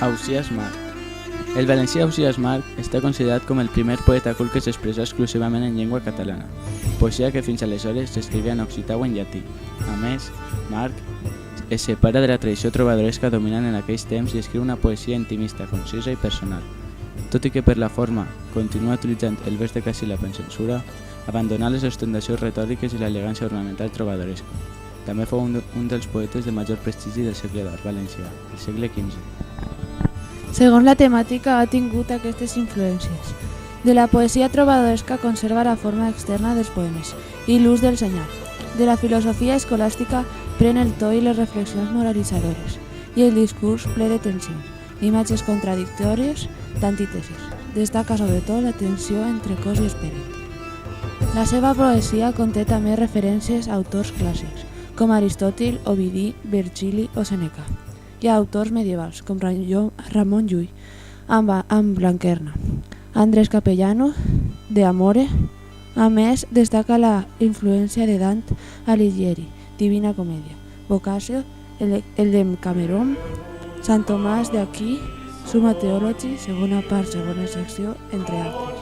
Ausiàs March. El valencià Ausiàs March està considerat com el primer poeta cult que s'expressa exclusivament en llengua catalana, poesia que fins aleshores s'escrivia en occità o en llatí. A més, March es separa de la tradició trobadoresca dominant en aquells temps i escriu una poesia intimista, concisa i personal. Tot i que per la forma continua utilitzant el vers de decasíl·lab en censura, abandonà les ostentacions retòriques i l'elegància ornamental trobadoresca. També fou un dels poetes de major prestigi del segle d'or valencià, del segle XV. Segons la temàtica, ha tingut aquestes influències. De la poesia trobadoresca conserva la forma externa dels poemes i l'ús del senyal. De la filosofia escolàstica pren el to i les reflexions moralitzadores i el discurs ple de tensions, imatges contradictòries d'antítesis. Destaca sobretot la tensió entre cos i esperit. La seva poesia conté també referències a autors clàssics, com Aristòtil, Ovidi, Virgili o Sèneca, i a autors medievals, com Ramon Llull, amb Blanquerna, Andrés Capellano, de Amore. A més, destaca la influència de Dante Alighieri, Divina Comèdia, Boccaccio, el Decameron, Sant Tomàs d'Aquí, Summa Theology, segona part, segona secció, entre altres.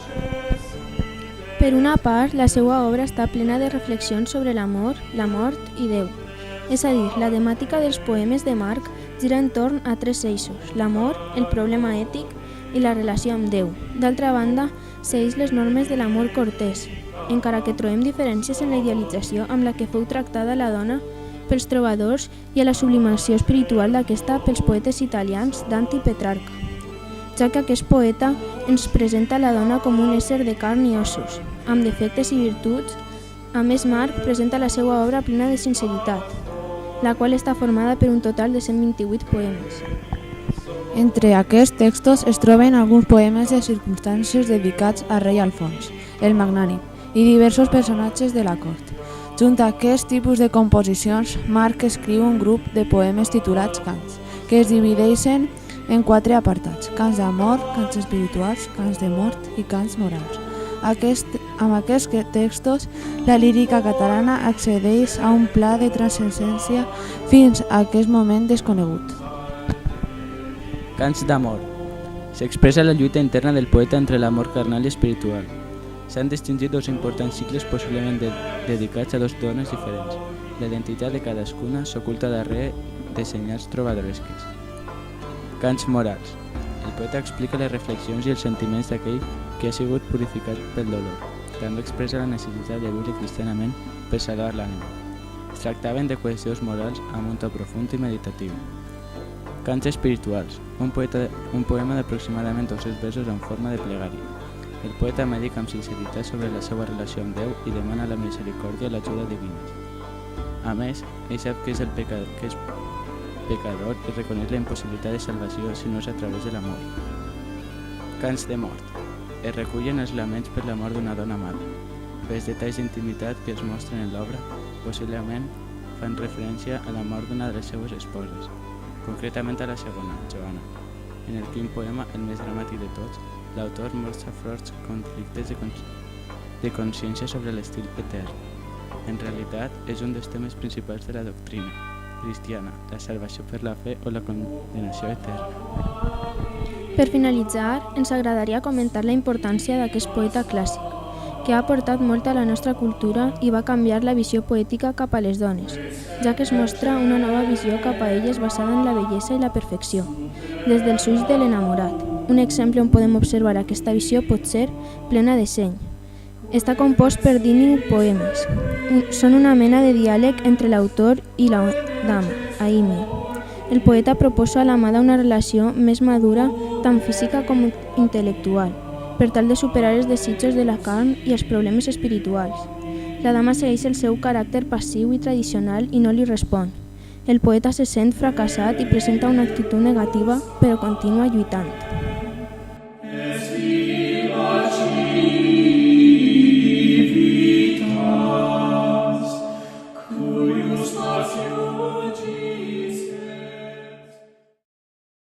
Per una part, la seva obra està plena de reflexions sobre l'amor, la mort i Déu. És a dir, la temàtica dels poemes de March gira entorn a tres eixos: l'amor, el problema ètic i la relació amb Déu. D'altra banda, segueix les normes de l'amor cortès, encara que trobem diferències en la idealització amb la que fou tractada la dona pels trobadors i a la sublimació espiritual d'aquesta pels poetes italians Dante i Petrarca, ja que aquest poeta ens presenta la dona com un ésser de carn i ossos, amb defectes i virtuts. A més, March presenta la seva obra plena de sinceritat, la qual està formada per un total de 128 poemes. Entre aquests textos es troben alguns poemes de circumstàncies dedicats a rei Alfons, el Magnànim, i diversos personatges de la cort. Junt a aquest tipus de composicions, March escriu un grup de poemes titulats cants, que es divideixen en 4 apartats: cants d'amor, cants espirituals, cants de mort i cants morals. Amb aquests textos, la lírica catalana accedeix a un pla de transcendència fins a aquest moment desconegut. Cants d'amor. S'expressa la lluita interna del poeta entre l'amor carnal i espiritual. S'han distingit dos importants cicles possiblement dedicats a dues dones diferents. La identitat de cadascuna s'oculta darrere de senyals trobadoresques. Cants morals. El poeta explica les reflexions i els sentiments d'aquell que ha sigut purificat pel dolor. També expressa la necessitat de viure cristianament per salvar l'ànima. Es tractaven de qüestions morals amb un to profund i meditatiu. Cants espirituals. Un poema d'aproximadament 200 versos en forma de plegària. El poeta medica amb sinceritat sobre la seva relació amb Déu i demana la misericòrdia i l'ajuda divines. A més, ell sap que és pecador i reconeix la impossibilitat de salvació si no és a través de l'amor. Cants de mort. Es recullen els laments per la mort d'una dona amada. Els detalls d'intimitat que es mostren en l'obra possiblement fan referència a la mort d'una de les seues esposes, concretament a la segona, Joana. En el quin poema, el més dramàtic de tots, l'autor mostra forts conflictes de consciència sobre l'estil etern. En realitat, és un dels temes principals de la doctrina cristiana, la salvació per la fe o la condenació eterna. Per finalitzar, ens agradaria comentar la importància d'aquest poeta clàssic, que ha aportat molt a la nostra cultura i va canviar la visió poètica cap a les dones, ja que es mostra una nova visió cap a elles basada en la bellesa i la perfecció, des dels ulls de l'enamorat. Un exemple on podem observar aquesta visió pot ser Plena de seny. Està compost per 19 poemes. Són una mena de diàleg entre l'autor i la dama, Aimee. El poeta proposa a l'amada una relació més madura, tant física com intel·lectual, per tal de superar els desitjos de la carn i els problemes espirituals. La dama segueix el seu caràcter passiu i tradicional i no li respon. El poeta se sent fracassat i presenta una actitud negativa, però continua lluitant. Cuius